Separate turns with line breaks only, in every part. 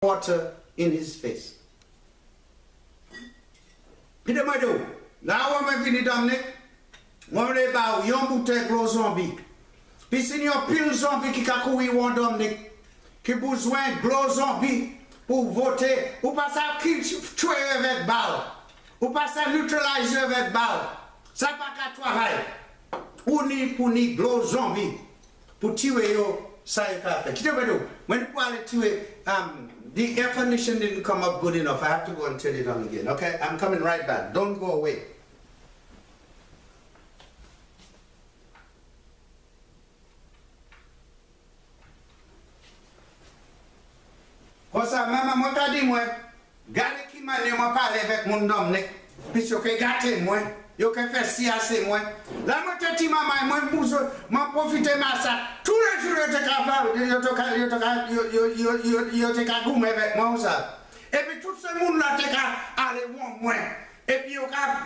water in his face. Peter Mado, now I'm going to Dominic. One day about young bouteille gros zombie. Puis c'est un pile zombie qui a couru en Dominic. Qui a besoin de gros zombie pour voter. Ou pas ça qui tuer avec balle. Ou pas ça neutraliser avec balle. Ça pas qu'à travailler. Ou ni pour ni gros zombie. Pour tuer yo, ça y est. Peter Mado, when you call it tuer, the air condition didn't come up good enough. I have to go and turn it on again. Okay, I'm coming right back. Don't go away. Kosa mama moi ka di moi gade ki mane moi parler avec mon Dominic puis yo ke gâter moi yo ke faire siaser moi la moi te ti mama moi bouso moi profiter ma ça tous les jours yo te ka yo te ka goum avec moi ça et puis tout ce monde là te ka aller moi et puis yo ka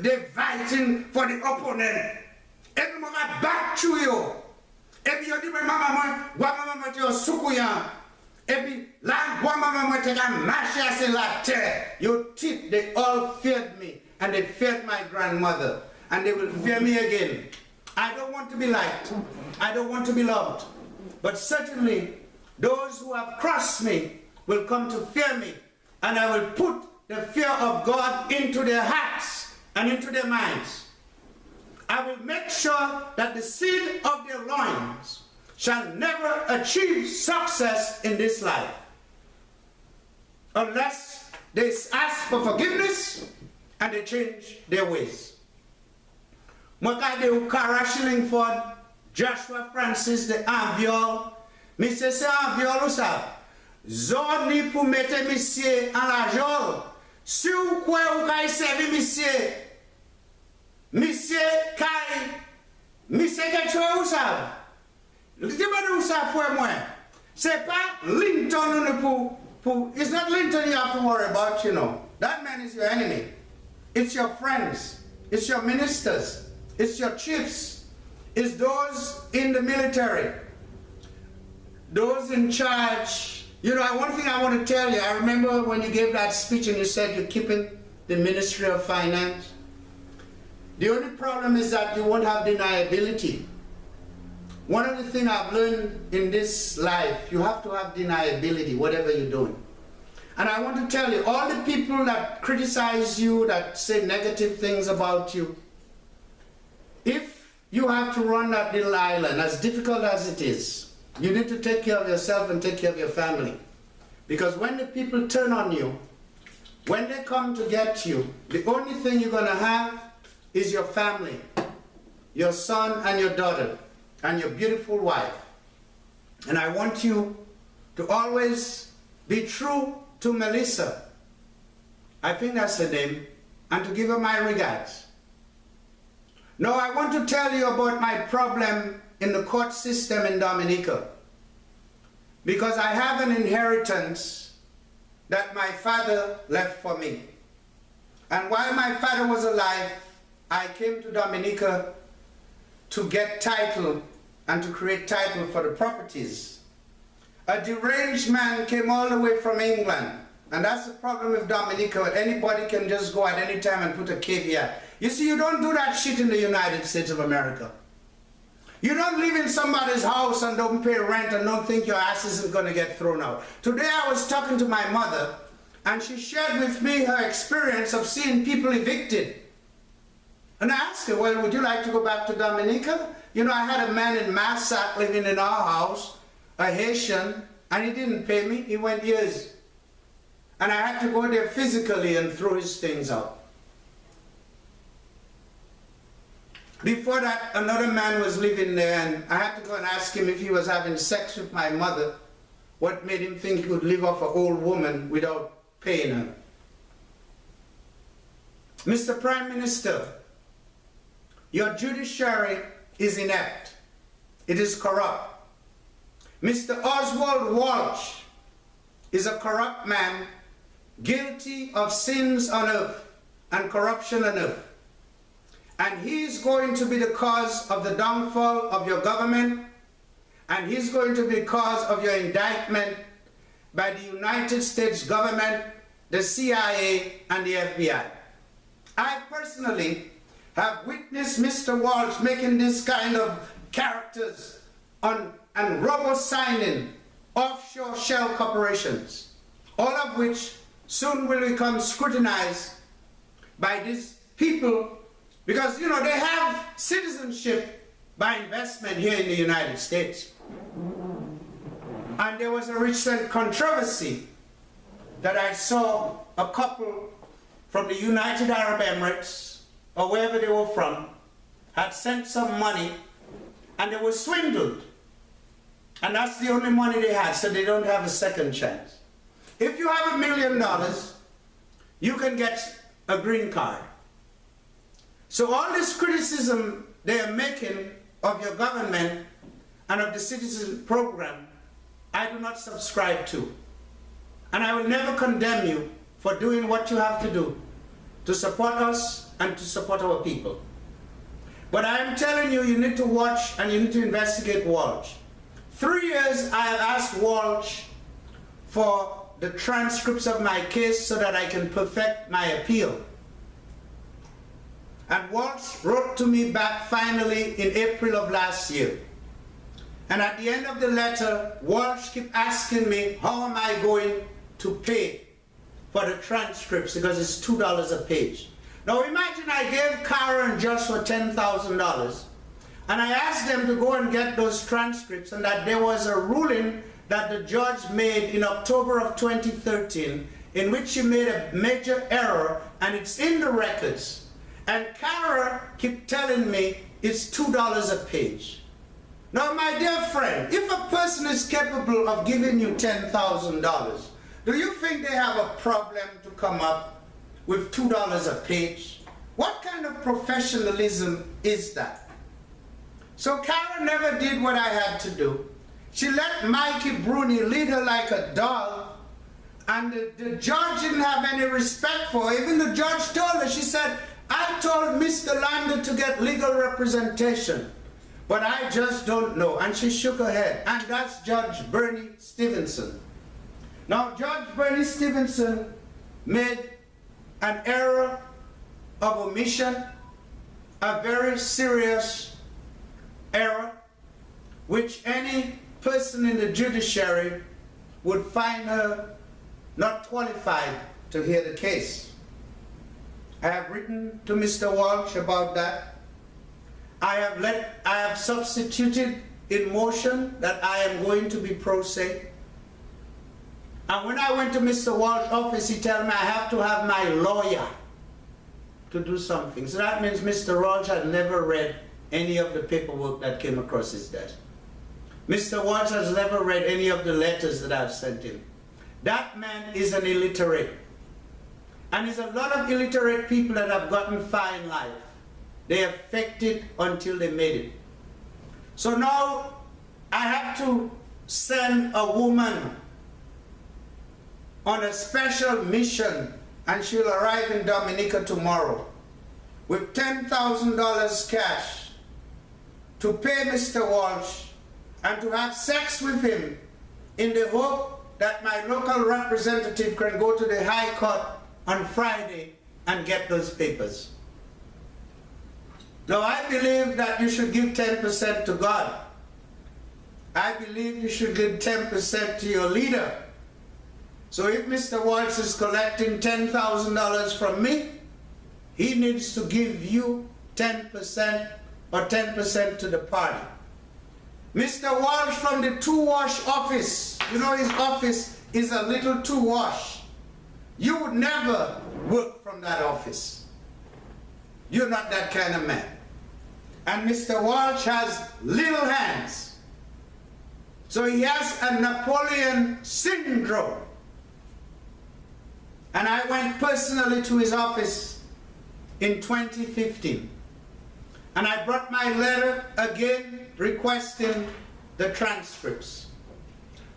they fighting for the opponent et puis moi ka back to yo et puis yo di mama moi mama te sukuya. Et puis, là, maman, your teeth, they all feared me, and they feared my grandmother, and they will fear me again. I don't want to be liked. I don't want to be loved. But certainly, those who have crossed me will come to fear me, and I will put the fear of God into their hearts and into their minds. I will make sure that the seed of their loins shall never achieve success in this life unless they ask for forgiveness and they change their ways. Mwakade Ukara Shillingford, Joshua Francis de Anviol, Monsieur se Anviol ou sa, zoni pou mette monsieur en la jol, si ou kwe ou kay servi monsieur kay, monsieur ketchwe ou sa, c'est pas Linton it's not Linton you have to worry about, you know. That man is your enemy. It's your friends. It's your ministers. It's your chiefs. It's those in the military. Those in charge. You know, one thing I want to tell you, I remember when you gave that speech and you said you're keeping the Ministry of Finance. The only problem is that you won't have deniability. One of the things I've learned in this life, you have to have deniability, whatever you're doing. And I want to tell you, all the people that criticize you, that say negative things about you, if you have to run that little island, as difficult as it is, you need to take care of yourself and take care of your family. Because when the people turn on you, when they come to get you, the only thing you're going to have is your family, your son and your daughter, and your beautiful wife. And I want you to always be true to Melissa. I think that's her name. And to give her my regards. Now I want to tell you about my problem in the court system in Dominica. Because I have an inheritance that my father left for me. And while my father was alive, I came to Dominica to get title and to create title for the properties. A deranged man came all the way from England, and that's the problem with Dominica. Anybody can just go at any time and put a caveat. You see, you don't do that shit in the United States of America. You don't live in somebody's house and don't pay rent and don't think your ass isn't going to get thrown out. Today I was talking to my mother, and she shared with me her experience of seeing people evicted. And I asked her, well, would you like to go back to Dominica? You know, I had a man in Massac living in our house, a Haitian, and he didn't pay me. He went years. And I had to go there physically and throw his things out. Before that, another man was living there, and I had to go and ask him if he was having sex with my mother, what made him think he could live off an old woman without paying her. Mr. Prime Minister, your judiciary is inept. It is corrupt. Mr. Oswald Walsh is a corrupt man, guilty of sins on earth and corruption on earth. And he's going to be the cause of the downfall of your government, and he's going to be the cause of your indictment by the United States government, the CIA, and the FBI. I personally have witnessed Mr. Walsh making this kind of characters on and robo-signing offshore shell corporations, all of which soon will become scrutinized by these people because, you know, they have citizenship by investment here in the United States. And there was a recent controversy that I saw a couple from the United Arab Emirates, or wherever they were from, had sent some money and they were swindled. And that's the only money they had, so they don't have a second chance. If you have $1 million, you can get a green card. So all this criticism they are making of your government and of the citizen program, I do not subscribe to. And I will never condemn you for doing what you have to do to support us and to support our people. But I am telling you, you need to watch and you need to investigate Walsh. 3 years I have asked Walsh for the transcripts of my case so that I can perfect my appeal. And Walsh wrote to me back finally in April of last year. And at the end of the letter, Walsh kept asking me, how am I going to pay for the transcripts, because it's $2 a page. Now imagine I gave Kara and Joshua $10,000 and I asked them to go and get those transcripts, and that there was a ruling that the judge made in October of 2013 in which he made a major error, and it's in the records. And Kara kept telling me it's $2 a page. Now my dear friend, if a person is capable of giving you $10,000, do you think they have a problem to come up with $2 a page? What kind of professionalism is that? So Kara never did what I had to do. She let Mikey Bruni lead her like a dog, and the judge didn't have any respect for her. Even the judge told her, she said, I told Mr. Lander to get legal representation, but I just don't know. And she shook her head. And that's Judge Bernie Stevenson. Now, Judge Bernie Stevenson made an error of omission, a very serious error, which any person in the judiciary would find her not qualified to hear the case. I have written to Mr. Walsh about that. I have substituted in motion that I am going to be pro se. And when I went to Mr. Walsh's office, he told me I have to have my lawyer to do something. So that means Mr. Walsh had never read any of the paperwork that came across his desk. Mr. Walsh has never read any of the letters that I've sent him. That man is an illiterate. And there's a lot of illiterate people that have gotten far in life. They have faked it until they made it. So now I have to send a woman on a special mission, and she'll arrive in Dominica tomorrow with $10,000 cash to pay Mr. Walsh and to have sex with him in the hope that my local representative can go to the High Court on Friday and get those papers. Now I believe that you should give 10% to God. I believe you should give 10% to your leader. So if Mr. Walsh is collecting $10,000 from me, he needs to give you 10% or 10% to the party. Mr. Walsh from the two-wash office, you know his office is a little two-wash. You would never work from that office. You're not that kind of man. And Mr. Walsh has little hands. So he has a Napoleon syndrome. And I went personally to his office in 2015. And I brought my letter again requesting the transcripts.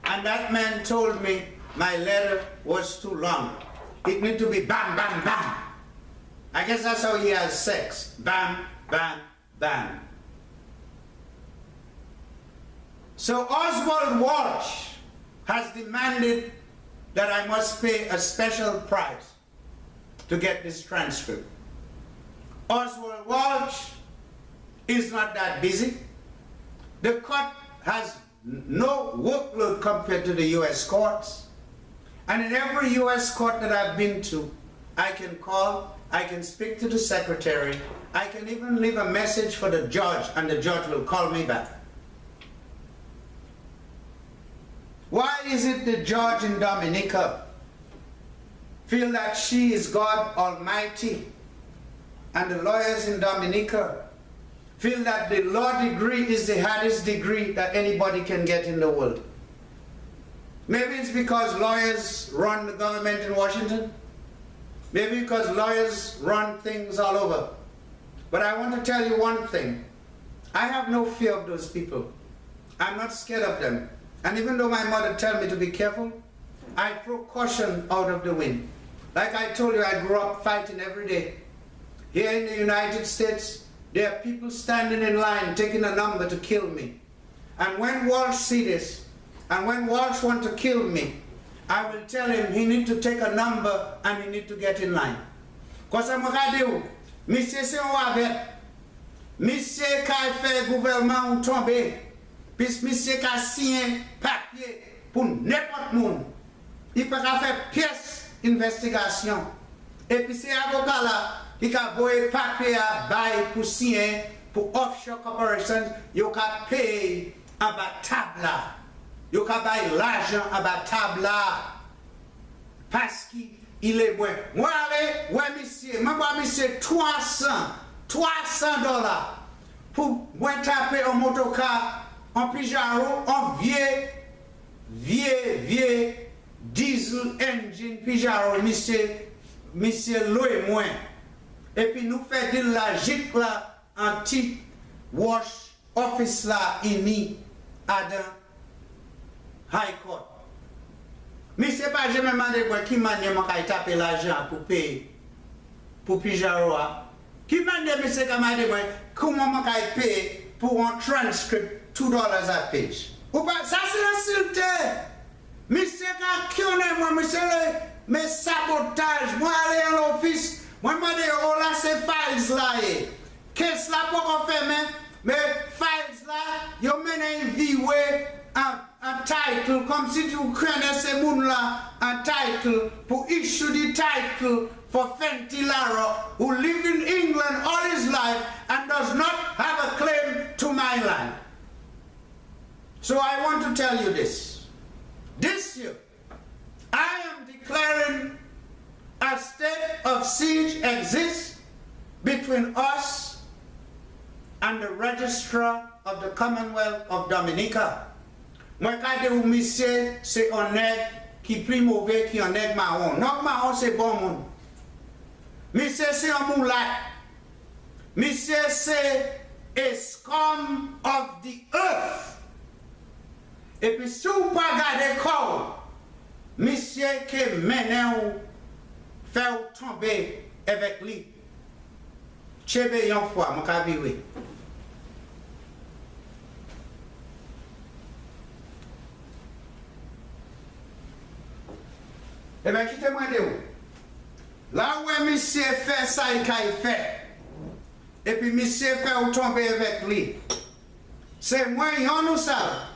And that man told me my letter was too long. It needed to be bam, bam, bam. I guess that's how he has sex. Bam, bam, bam. So Oswald Walsh has demanded that I must pay a special price to get this transcript. Oswald Walsh is not that busy. The court has no workload compared to the U.S. courts. And in every U.S. court that I've been to, I can call, I can speak to the secretary, I can even leave a message for the judge, and the judge will call me back. Why is it the judge in Dominica feel that she is God Almighty, and the lawyers in Dominica feel that the law degree is the hardest degree that anybody can get in the world? Maybe it's because lawyers run the government in Washington. Maybe because lawyers run things all over. But I want to tell you one thing. I have no fear of those people. I'm not scared of them. And even though my mother tells me to be careful, I throw caution out of the wind. Like I told you, I grew up fighting every day. Here in the United States, there are people standing in line taking a number to kill me. And when Walsh sees this, and when Walsh wants to kill me, I will tell him he needs to take a number and he needs to get in line. Because I'm going to Monsieur c'est un avec. Monsieur qui a fait gouvernement tomber. Puis monsieur qui a signé papier pour n'importe monde. Il peut faire pièce investigation. Et puis c'est avocat là qui a envoyé papier à bail pour signer pour offshore corporations. Il a payé en bas table là. Il a payé l'argent en bas table là. Parce qu'il est bon. Moi, ouais, monsieur, moi, monsieur, 300 dollars pour moi taper un motocar, un Pijaro, un vieux diesel engine Pijaro, monsieur loué moins. Et puis nous faisons de la JIC là, un petit wash office là, ini, à dans High Court. Mais c'est pas jamais demandé qui m'a taper l'argent pour payer pour Pijaro. Qui m'a demandé comment m'a payer pour un transcript $2 a page. Ça c'est insulté. Monsieur qui connaît moi, monsieur mais sabotage. Moi aller à l'office, moi m'a dit oh là c'est files là. Qu'est-ce là pour faire mais files là, yo mène vie un title, comme si tu connaissais moun là, un title, pour issue the title for Fenty Lara, who lived in England all his life and does not have a claim to my land. So I want to tell you this. This year, I am declaring a state of siege exists between us and the Registrar of the Commonwealth of Dominica. Moi, quand vous monsieur, c'est un nègre qui est plus mauvais qu'un nègre marron. Non, marron, c'est bon monde. Monsieur, c'est un moulat. Monsieur, c'est a scum of the earth. Et puis, si vous ne pas garder corps, monsieur qui mène ou fait tomber avec lui. Chebe yon fois, mon cabinet. Eh bien, quittez-moi de où? Là où monsieur fait ça, il fait. Et puis, monsieur fait ou tomber avec lui. C'est moi, y'en ou ça,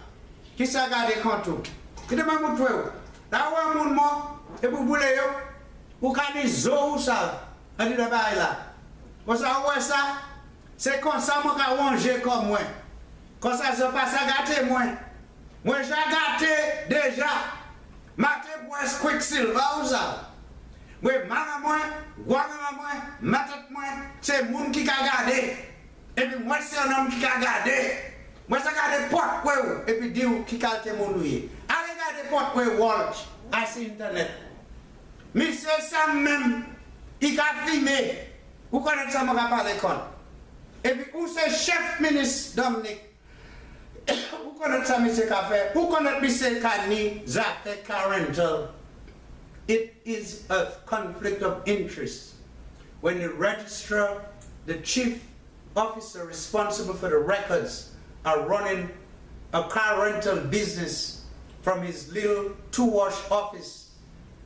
qui s'est gardé contre tout. Quittez-moi mon toit. Là où mon mort, et vous voulez, vous avez des os ou ça, on dit là-bas là. Vous savez ça? C'est comme ça, moi, qui manger comme moi. Comme ça, je passe à gâter moi. Moi, j'ai gâté déjà. Maté bois quicksilver ou ça. Oui, maman moi, matat moi, c'est moun qui a gardé. Et puis moi c'est un homme qui a gardé. Moi ça garde porte quoi et puis dit qui a été mon noué. Allez garder porte quoi Walsh à internet. Mais c'est ça même il a filmé. Vous connaissez ça m'a parlé con. Et puis où c'est chef ministre Dominique. Who cannot tell me cafe? Who cannot be say Kani Zate Carental? It is a conflict of interest when the registrar, the chief officer responsible for the records, are running a car rental business from his little two-wash office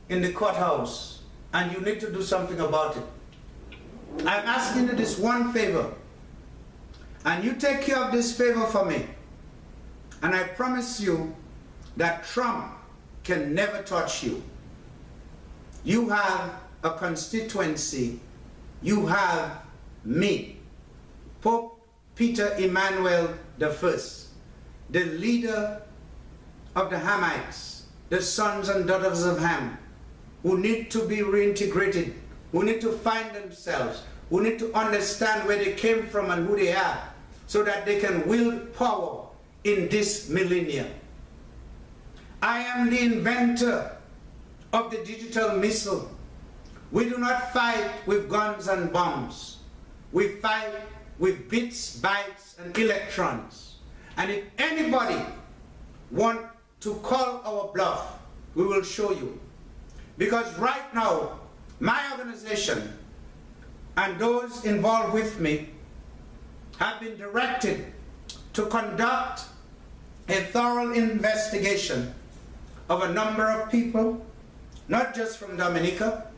in the courthouse, and you need to do something about it. I'm asking you this one favor, and you take care of this favor for me, and I promise you that Trump can never touch you. You have a constituency. You have me, Pope Peter Emmanuel I, the leader of the Hamites, the sons and daughters of Ham, who need to be reintegrated, who need to find themselves, who need to understand where they came from and who they are, so that they can wield power in this millennium. I am the inventor of the digital missile. We do not fight with guns and bombs. We fight with bits, bytes, and electrons. And if anybody wants to call our bluff, we will show you. Because right now, my organization and those involved with me have been directed to conduct a thorough investigation of a number of people, not just from Dominica,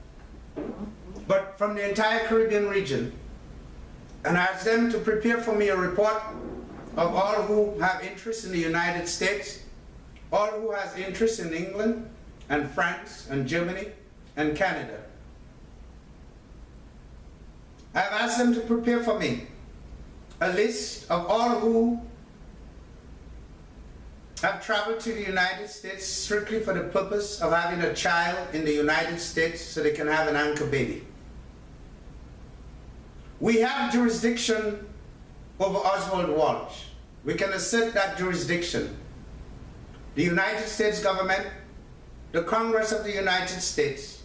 but from the entire Caribbean region, and ask them to prepare for me a report of all who have interest in the United States, all who has interest in England and France and Germany and Canada. I have asked them to prepare for me a list of all who have traveled to the United States strictly for the purpose of having a child in the United States so they can have an anchor baby. We have jurisdiction over Oswald Walsh. We can assert that jurisdiction. The United States government, the Congress of the United States,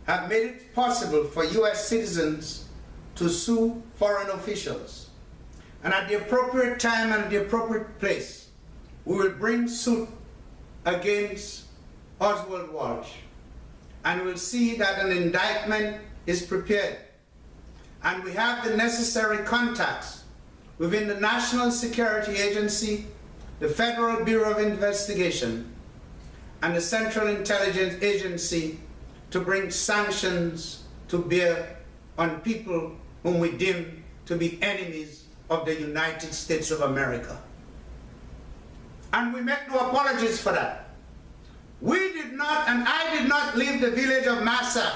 have made it possible for US citizens to sue foreign officials. And at the appropriate time and at the appropriate place, we will bring suit against Oswald Walsh, and we'll see that an indictment is prepared. And we have the necessary contacts within the National Security Agency, the Federal Bureau of Investigation, and the Central Intelligence Agency to bring sanctions to bear on people whom we deem to be enemies of the United States of America. And we make no apologies for that. We did not, and I did not leave the village of Massa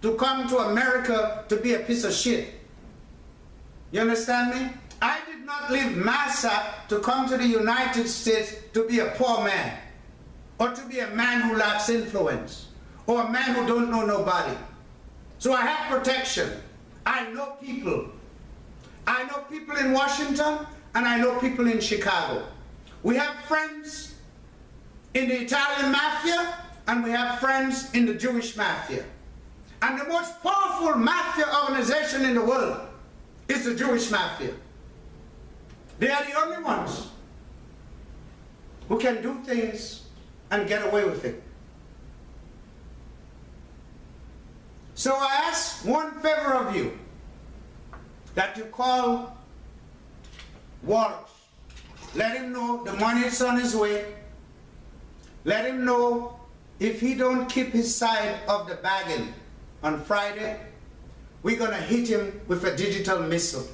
to come to America to be a piece of shit. You understand me? I did not leave Massa to come to the United States to be a poor man, or to be a man who lacks influence, or a man who don't know nobody. So I have protection. I know people. I know people in Washington, and I know people in Chicago. We have friends in the Italian mafia, and we have friends in the Jewish mafia. And the most powerful mafia organization in the world is the Jewish mafia. They are the only ones who can do things and get away with it. So I ask one favor of you, that you call Walsh. Let him know the money is on his way. Let him know if he don't keep his side of the bargain on Friday, we're going to hit him with a digital missile.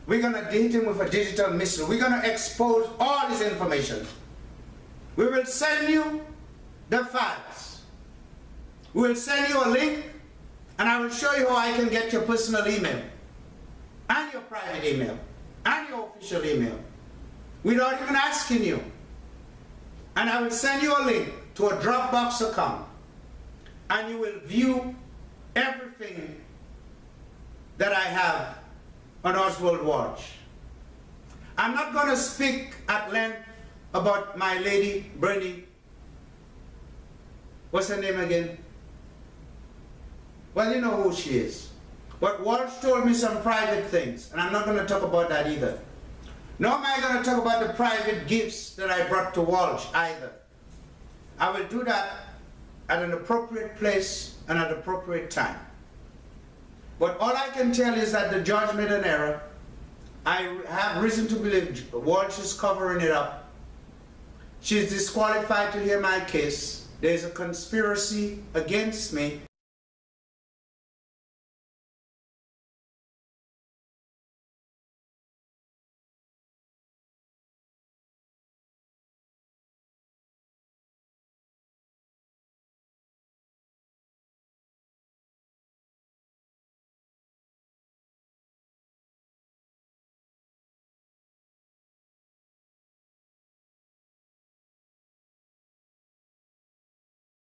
We're going to hit him with a digital missile. We're going to expose all his information. We will send you the files. We will send you a link, and I will show you how I can get your personal email, and your private email, and your official email, without even asking you. And I will send you a link to a Dropbox account, and you will view everything that I have on Oswald Walsh. I'm not going to speak at length about my lady, Bernie. What's her name again? Well, you know who she is. But Walsh told me some private things, and I'm not going to talk about that either. Nor am I going to talk about the private gifts that I brought to Walsh either. I will do that at an appropriate place and at an appropriate time. But all I can tell is that the judge made an error. I have reason to believe Walsh is covering it up. She's disqualified to hear my case. there's a conspiracy against me.